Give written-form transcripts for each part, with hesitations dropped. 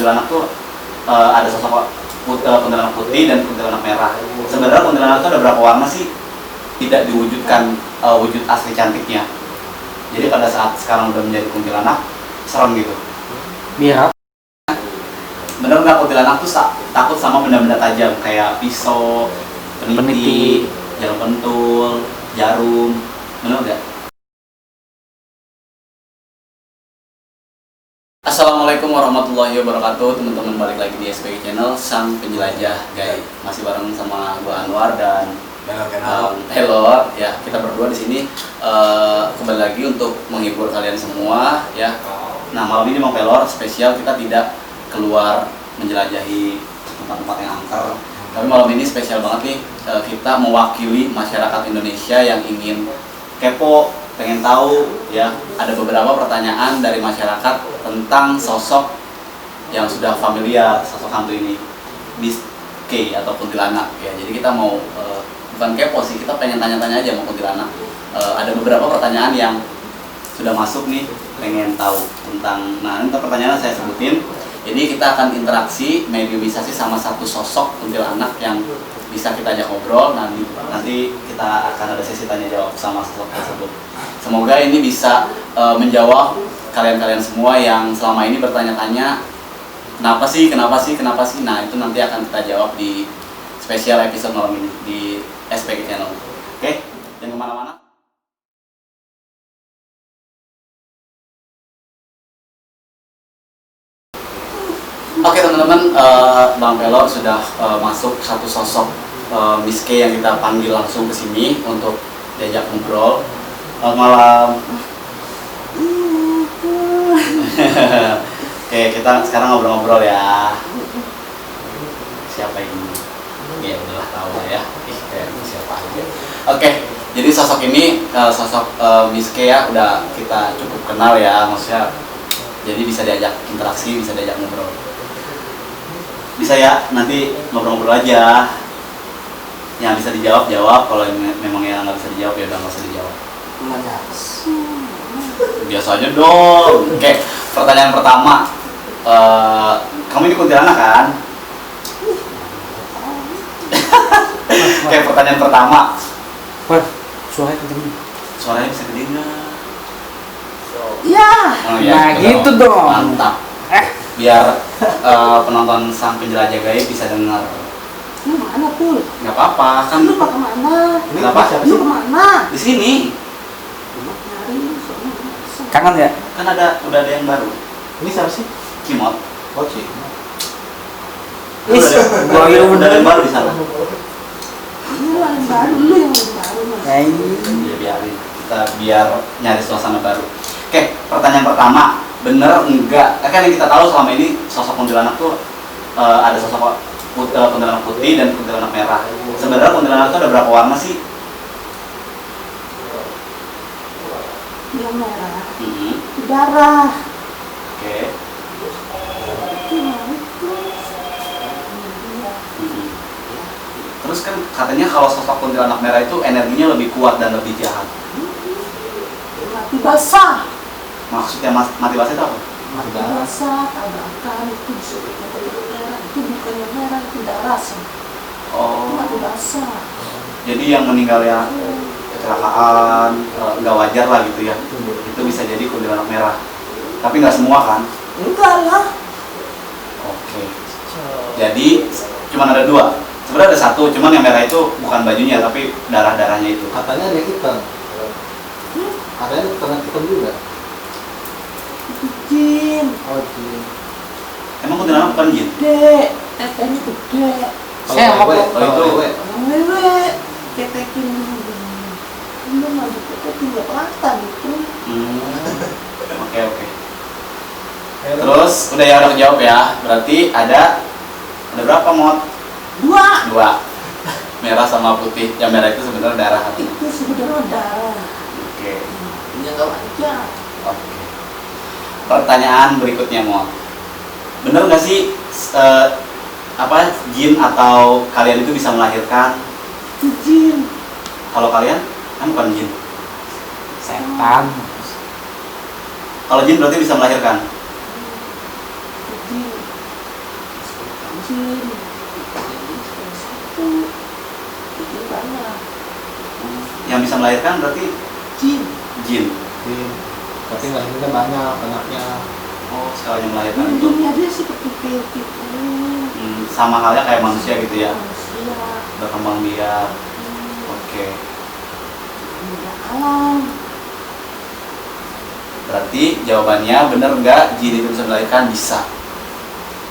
kuntilanak tuh ada sosok kuntilanak putih dan kuntilanak merah. Sebenarnya kuntilanak itu ada berapa warna sih? Tidak diwujudkan wujud asli cantiknya. Jadi pada saat sekarang udah menjadi kuntilanak, serem gitu. Biar Bener nggak kuntilanak tuh takut sama benda-benda tajam kayak pisau, peniti, jarum pentul, jarum, bener nggak? Assalamualaikum warahmatullahi wabarakatuh, teman-teman, balik lagi di SPG Channel Sang Penjelajah Gaib. Masih bareng sama gua Anwar dan Pelor. Ya, kita berdua di sini kembali lagi untuk menghibur kalian semua ya. Nah, malam ini Bang Pelor spesial, kita tidak keluar menjelajahi tempat-tempat yang angker. Tapi malam ini spesial banget nih, kita mewakili masyarakat Indonesia yang ingin kepo, pengen tahu ya. Ada beberapa pertanyaan dari masyarakat tentang sosok yang sudah familiar, sosok hantu ini, Miske atau kuntilanak ya. Jadi kita mau bukan kepo sih, kita pengen tanya-tanya aja sama kuntilanak. Ada beberapa pertanyaan yang sudah masuk nih, pengen tahu tentang. Nah, ini pertanyaan saya sebutin. Jadi kita akan interaksi, mediumisasi sama satu sosok kuntilanak yang bisa kita ajak ngobrol. Nanti kita akan ada sesi tanya jawab sama sosok tersebut. Semoga ini bisa menjawab kalian-kalian semua yang selama ini bertanya-tanya kenapa sih. Nah, itu nanti akan kita jawab di spesial episode malam ini di SPG Channel. Oke, jangan kemana-mana. Oke teman-teman, Bang Pelor sudah masuk satu sosok Miske yang kita panggil langsung ke sini untuk diajak ngobrol. Selamat malam. Oke, kita sekarang ngobrol-ngobrol ya. Siapa ini? Ya udahlah, tahu lah ya. Siapa aja. Oke, jadi sosok ini sosok Miske ya, udah kita cukup kenal ya, maksudnya. Jadi bisa diajak interaksi, bisa diajak ngobrol. Bisa ya, nanti ngobrol-ngobrol aja. Yang bisa dijawab, jawab. Kalau memang yang nggak bisa dijawab, ya udah nggak usah dijawab. Biasa aja dong. Oke, pertanyaan pertama. Kamu ini kuntilanak kan? Oke, pertanyaan pertama. Wah, suaranya kenceng. Suaranya bisa gede nggak? Ya, Oh, ya, nah gitu dong. Mantap. Biar penonton Sang Penjelajah Gaib bisa dengar. Lu mana Pul? Nggak apa-apa kan? Lu mau kemana? Kenapa? Lu kemana? Di sini Nyari soalnya bisa. Kangen ya? kan udah ada yang baru. Ini siapa sih? Cimot. Oh, Ci. Udah ada yang baru di sana. Lu yang baru, lu yang baru mas. Ya biarin, kita biar nyari suasana baru. Oke, pertanyaan pertama, bener enggak? Kan yang kita tahu selama ini sosok kuntilanak tuh ada sosok kuntilanak putih dan kuntilanak merah. Sebenarnya kuntilanak itu ada berapa warna sih? Yang merah, Hmm. darah. Oke. Nah, itu. Hmm. Terus kan katanya kalau sosok kuntilanak merah itu energinya lebih kuat dan lebih jahat. Mati basah. Maksudnya mati basah itu apa? Mati basah, tabrakan itu disebutnya kuntilanak merah. Itu bukan yang merah, itu darah sih. Itu Oh, mati basah. jadi yang meninggal ya kecelakaan, nggak wajar lah gitu ya. Itu bisa jadi kuntilanak merah. Tapi nggak semua kan? Enggak lah. Oke. Jadi cuma ada dua. Sebenarnya ada satu, cuman yang merah itu bukan bajunya tapi darah-darahnya itu. Katanya ada hitam. Katanya ada hitam juga. Itu jin. Oh, Ci. Emang kuntilanak bukan jin? Gede. Tetenya gede. Saya mau wewe, kalau itu- wewe. Orang wewe. Ketekin. Lu nggak diketekin, nggak kelihatan itu. Oke. Terus udah ya, udah kejawab ya. Berarti ada berapa mod? Dua. Merah sama putih. Yang merah itu sebenarnya darah. Itu sebenarnya darah. Oke. Ini nggak wajar. Oke. Pertanyaan berikutnya mod. Bener nggak sih jin atau kalian itu bisa melahirkan? Itu jin. Kalau kalian kan bukan jin. Setan. Kalau jin berarti bisa melahirkan. Itu jin. jin. Satu. Itu banyak. Yang bisa melahirkan berarti Jin. jin. Tapi lahirnya banyak anaknya. Oh, sekali melahirkan Di itu dunia dia seperti kayak gitu. sama halnya kayak manusia gitu ya, Manusia. berkembang biak. Oke, Dunia alam. berarti jawabannya bener nggak jin itu bisa melahirkan? Bisa.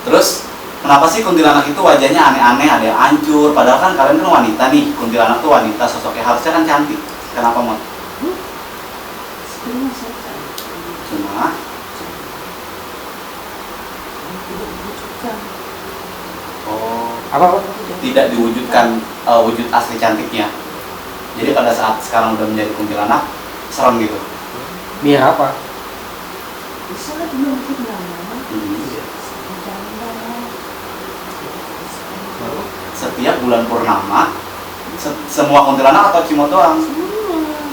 Terus kenapa sih kuntilanak itu wajahnya aneh-aneh, ada yang hancur, padahal kan kalian kan wanita nih, kuntilanak tuh wanita, sosoknya harusnya kan cantik. Kenapa Mot? Sebenarnya saya kan Cuma tidak diwujudkan. oh, Apa? tidak diwujudkan wujud asli cantiknya. Jadi pada saat sekarang udah menjadi kuntilanak, serem gitu. Biar apa? Bisa belum kenal. Setiap bulan purnama, semua kuntilanak atau cimot doang?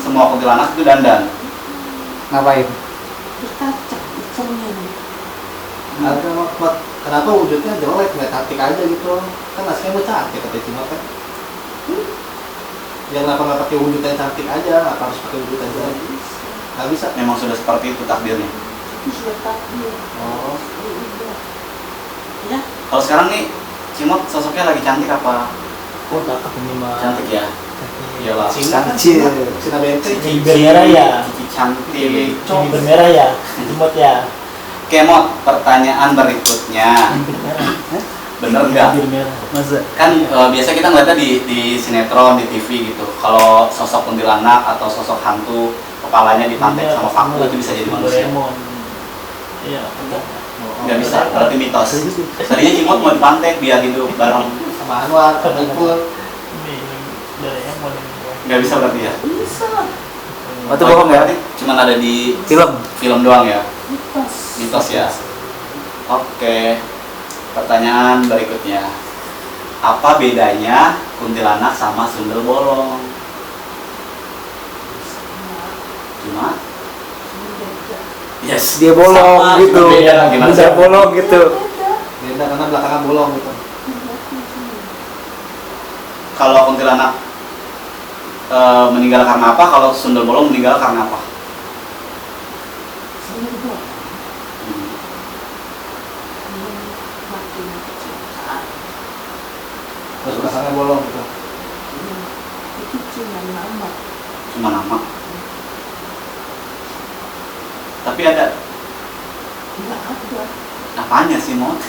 Semua kuntilanak itu dandan. Ngapain? Berkaca di cermin. Kenapa wujudnya jelek, nggak cantik aja gitu? Kan aslinya mau cantik kata Cimot kan? Yang kenapa nggak pakai wujud yang cantik aja? Apa harus pakai wujud yang jelek? Nggak bisa. Memang sudah seperti itu takdirnya. Itu sudah takdir. Oh, Udah. Ya, Kalau sekarang nih, Cimot sosoknya lagi cantik apa? Oh, cakep ini mah. Cantik ya? Iyalah. Cina kan Kecil. Cina Benteng. Ini bermerah ya. Cici cantik. Ini bermerah ya. Cimot ya. Oke Mot, pertanyaan berikutnya. Bener nggak? Bermerah. Masa? Kan biasa kita ngeliatnya di sinetron, di TV gitu. Kalau sosok kuntilanak atau sosok hantu, kepalanya dipantek sama paku itu bisa jadi manusia. Doraemon. Iya, enggak. Nggak bisa, berarti mitos. Tadinya Cimot mau dipantek biar hidup bareng. Sama Anwar, sama Ipul. Ini Doraemon. Nggak bisa berarti ya? bisa. Oh, itu bohong ya? berarti cuman ada di Film. doang ya? Mitos. Mitos ya? Oke. Pertanyaan berikutnya. Apa bedanya kuntilanak sama sundel bolong? Cuma? Yes. Dia bolong Sama, gitu. cuma beda. Gimana sih? Dia bolong gitu. Beda karena belakangnya bolong gitu. Kalau kuntilanak meninggal karena apa? Kalau sundel bolong meninggal karena apa? Terus belakangnya bolong gitu. Itu cuma nama. Cuma nama. Tapi ada Nggak ada. apanya sih Mot?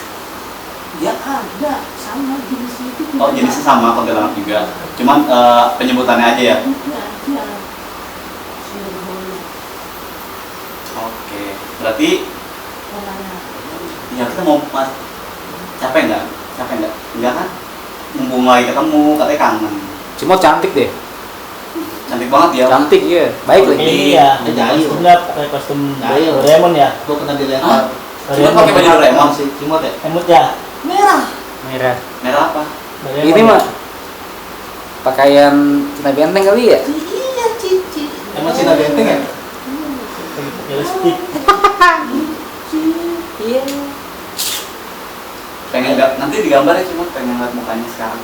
Ya ada. Sama jenisnya itu. Oh jenisnya sama kuntilanak juga. Cuman penyebutannya aja ya. Tidak ada. Sudah boleh. Oke. Berarti Mana? ya kita mau mas capek nggak? Capek nggak? Enggak kan? Mumpung lagi ketemu katanya kangen. Cuma cantik deh. Cantik banget ya. Cantik ya. Baik lagi. Ini ya. Jahil. Kostumnya pakai kostum Jahil. Doraemon ya. Gue pernah dilempar. Cuma pakai baju Doraemon Si Cimot ya? Emut ya. Merah. Merah. merah apa? Doraemon Ini ya. mah pakaian Cina Benteng kali ya? Iya cici. Emang Cina Benteng ya? Pakai lipstick. Iya. Pengen nggak? Nanti digambar ya cuma pengen lihat mukanya sekarang.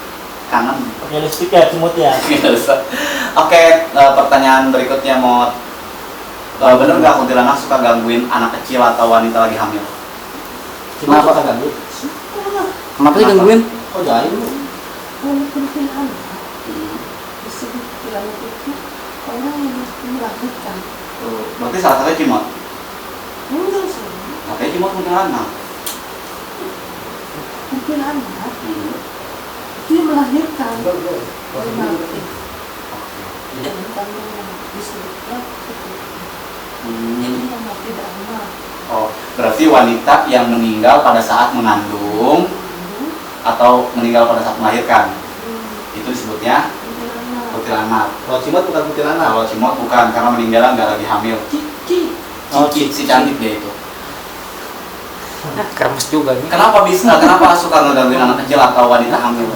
Kangen. Pakai lipstick ya Cimot ya. Nggak usah. Oke, pertanyaan berikutnya Mot. Bener nggak kuntilanak suka gangguin anak kecil atau wanita lagi hamil? Cimot Kenapa? suka ganggu. Suka. Kenapa sih gangguin? Oh jahil. Walaupun anak disebut bilang itu orang yang melahirkan. Berarti salah satunya Cimot. Enggak sih. Katanya Cimot kuntilanak. Mungkin anak dia melahirkan. Dia mati. Dan kamu disebutnya itu. Jadi yang mati dharma. Oh, berarti wanita yang meninggal pada saat mengandung atau meninggal pada saat melahirkan itu disebutnya kuntilanak. Kalau Cimot bukan kuntilanak. Kalau Cimot bukan karena meninggal nggak lagi hamil. Cici. Oh, si cantik dia itu. Kremes juga nih. Kenapa bisa? Kenapa suka ngegangguin anak kecil atau wanita hamil?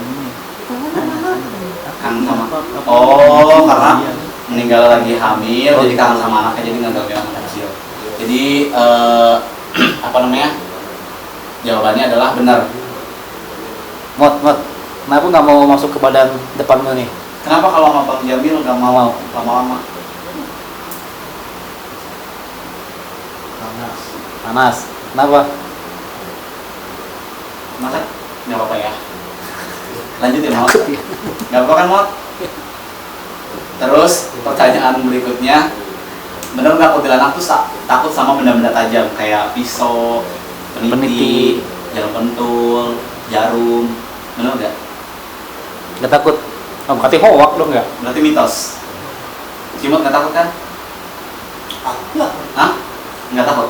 Kangen sama. Oh, karena meninggal lagi hamil, jadi kangen sama anaknya, jadi ngegangguin anak kecil. Jadi apa namanya? Jawabannya adalah benar. Mot. Kenapa nggak mau masuk ke badan depanmu nih? Kenapa kalau sama Bang Jamil nggak mau lama-lama? Panas. Panas. Kenapa? Masa nggak apa-apa ya? Lanjut ya Mot. Takut ya. Nggak apa-apa kan Mot? Terus pertanyaan berikutnya, bener nggak kuntilanak tuh takut sama benda-benda tajam kayak pisau, peniti, Peniti. jarum pentul, jarum, bener nggak? Nggak takut? Oh, berarti hoak dong nggak? Berarti mitos. Cimot nggak takut kan? Enggak. Hah? Nggak takut?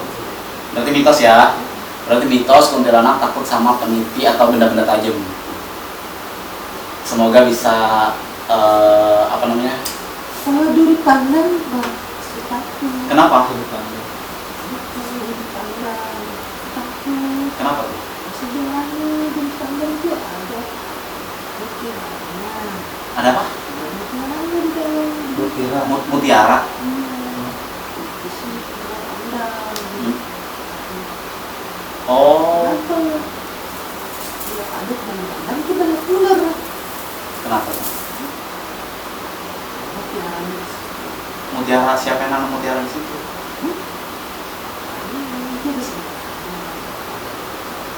Berarti mitos ya? Berarti mitos kuntilanak takut sama peniti atau benda-benda tajam. Semoga bisa apa namanya? Kalau duri pandang, takut. Kenapa? Duri pandang, takut. Kenapa tuh? Sebenarnya duri pandang itu ada mutiaranya. Ada apa? Mutiaranya di dalam. Bukira. Mutiara. Di sini pandang. Oh, Kenapa? Tidak ada pandang itu banyak ular. kenapa tuh? Mutiaranya. Mutiara, siapa yang nanam mutiara di situ?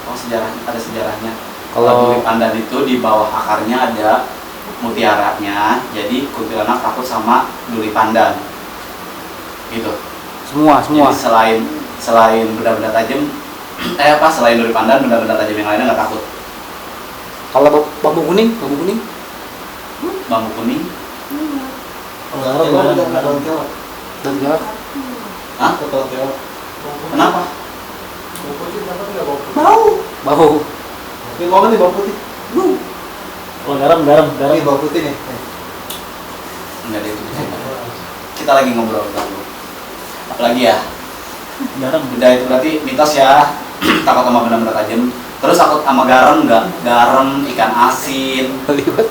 Oh, ada sejarahnya. Kalau- Duri pandan itu di bawah akarnya ada mutiaranya, jadi kuntilanak takut sama duri pandan. Gitu. Semua. Jadi selain benda-benda tajam, selain duri pandan, benda-benda tajam yang lainnya nggak takut. Kalau bambu kuning? Bambu kuning, Kalau kelor juga nggak daun kelor. Dan galak? hah? Daun kelor. Kenapa? Bau putih dapat nggak bau putih? Bau. Bau. Ini mau nih bau putih. Oh, garam. Ini bau putih nih. Enggak ada itu. Kita lagi ngobrol dulu. Apalagi ya? Garam. Udah itu berarti mitos ya. Takut sama benda-benda tajam. Terus takut sama garam nggak? Garam, ikan asin. Liwat.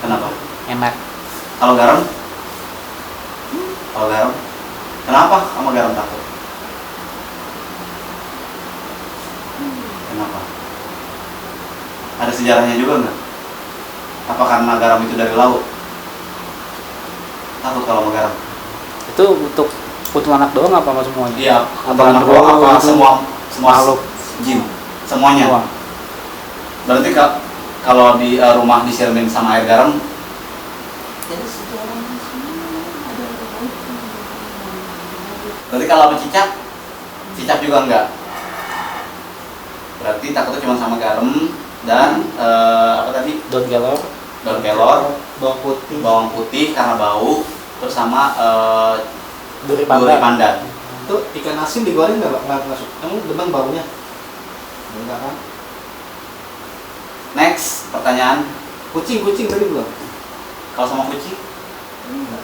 Kenapa? Enak. Kalau garam? Kalau garam? Kenapa sama garam takut? Kenapa? Ada sejarahnya juga nggak? Apa karena garam itu dari laut? Takut kalau sama garam? Itu untuk kuntilanak doang apa sama semuanya? Iya. Apa Apa itu semua makhluk? jin? Semuanya. Semua. Berarti kalau di rumah disiramin sama air garam, Jadi sejarahnya semua ada itu. berarti kalau sama cicak juga enggak? Berarti takutnya cuma sama garam dan apa tadi? Daun kelor. Daun kelor, Bawang putih. bawang putih karena bau, terus sama Duri duri pandan. pandan. Itu ikan asin digoreng nggak masuk? Kamu demen baunya? Enggak kan? Next pertanyaan, Kucing tadi belum? kalau sama kucing?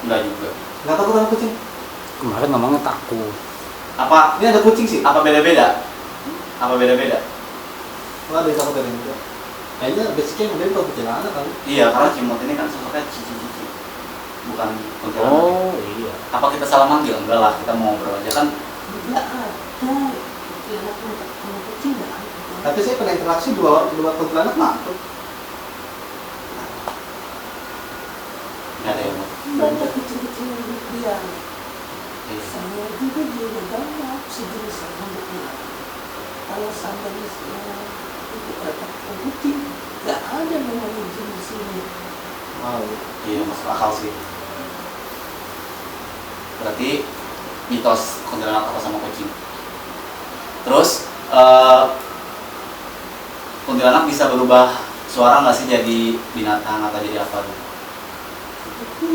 Enggak juga. Nggak takut sama kucing? Kemarin ngomongnya takut. Apa Ini ada kucing sih. apa beda-beda? Apa beda-beda? Wah, ada yang takut ada yang enggak. Kayaknya basicnya yang ada kalau kuntilanak kali. Iya, karena cimot ini kan sosoknya cici-cici, bukan kuntilanak. iya. Apa kita salah manggil? Enggak lah, kita mau ngobrol aja kan. Tidak ada. Kuntilanak untuk kucing tidak ada. Tapi saya pernah interaksi dua kuntilanak takut. Nggak ada yang mau. Banyak kecil-kecil yang berkeliaran. Iya. Saya juga banyak sejenis rambutnya. Kalau sampai misalnya itu ada kucing, nggak ada namanya jenis ini. Wow. Iya, masuk akal sih. Berarti mitos kuntilanak takut sama kucing. Terus kuntilanak bisa berubah suara nggak sih jadi binatang atau jadi apa gitu? Itu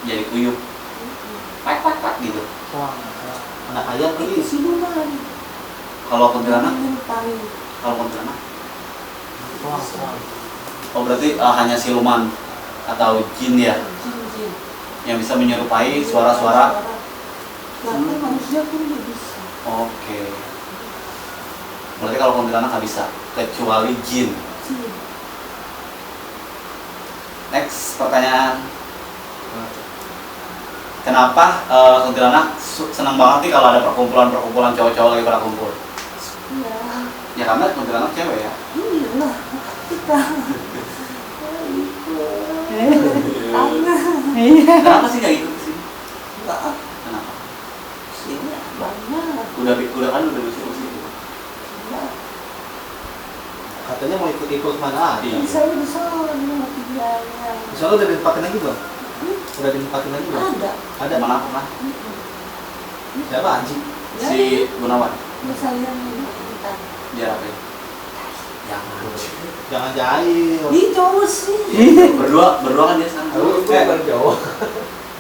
Jadi kuyup, pak gitu. Wah, anak ayam itu kali. siluman. Kalau kuntilanak, Menyerupai kalau kuntilanak, Wah. oh berarti hanya siluman atau jin ya jin-jin. yang bisa menyerupai suara-suara. Bahkan manusia pun dia bisa. Oke. Berarti kalau kuntilanak nggak bisa, kecuali jin. Jin. Next pertanyaan. Kenapa kuntilanak senang banget nih kalau ada perkumpulan cowok-cowok lagi pada kumpul? Iya. Ya karena kuntilanak cewek ya. Iya. kita. Kenapa sih nggak ikut sih? Enggak, Kenapa? sini banyak. Udah kan udah disuruh sih. Enggak, Katanya mau ikut mana aja. Iya. saya di sana tinggalnya. Di sana udah ditempatin lagi belum? Udah ditempatin lagi belum? Ada. Ada. Mana pernah? Siapa anjing? Si Gunawan. Misalnya minta. Biar apa ya? Jangan. Jangan jahil. Itu sih. Berdua kan dia sana. Jauh.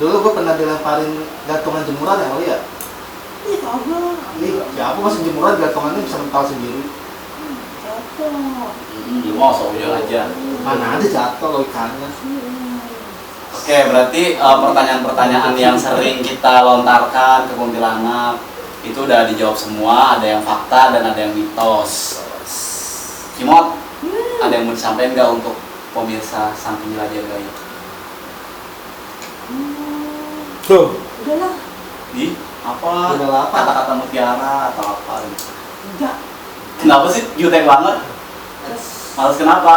Dulu gue pernah dilemparin gantungan jemuran yang lihat. Ih, kagak. Siapa masih jemuran gantungannya bisa mental sendiri. Jatuh. Lu mau soalnya aja. Mana ada jatuh logikanya. Oke, berarti pertanyaan-pertanyaan yang sering kita lontarkan ke kuntilanak itu udah dijawab semua. Ada yang fakta dan ada yang mitos. Cimot, ada yang mau disampaikan nggak untuk pemirsa Sang Penjelajah Gaib? Tuh. Udahlah. Di apa? Udah apa? Kata-kata mutiara atau apa? Gitu. Enggak. Kenapa sih jutek banget? Terus Males kenapa?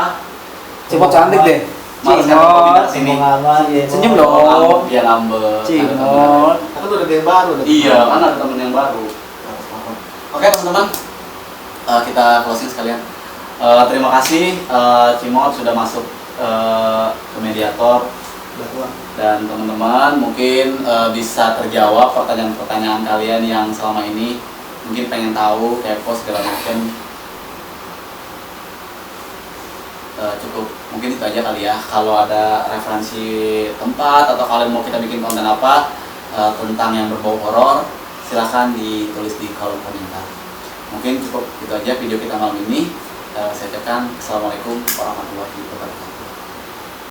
Cimot cantik deh. Males kan kalau Cimot. pindah sini. Senyum Oh, dong. dia ngambek. Cimot. Kan udah ada yang baru. Iya, kan ada temen yang baru. Oke teman-teman, kita closing sekalian. Terima kasih Cimot sudah masuk ke Mediator. Udah tua. Dan teman-teman mungkin bisa terjawab pertanyaan-pertanyaan kalian yang selama ini mungkin pengen tahu, kepo segala macam. Cukup mungkin itu aja kali ya. Kalau ada referensi tempat atau kalian mau kita bikin konten apa tentang yang berbau horor, silahkan ditulis di kolom komentar. Mungkin cukup itu aja video kita malam ini. Saya ucapkan assalamualaikum warahmatullahi wabarakatuh.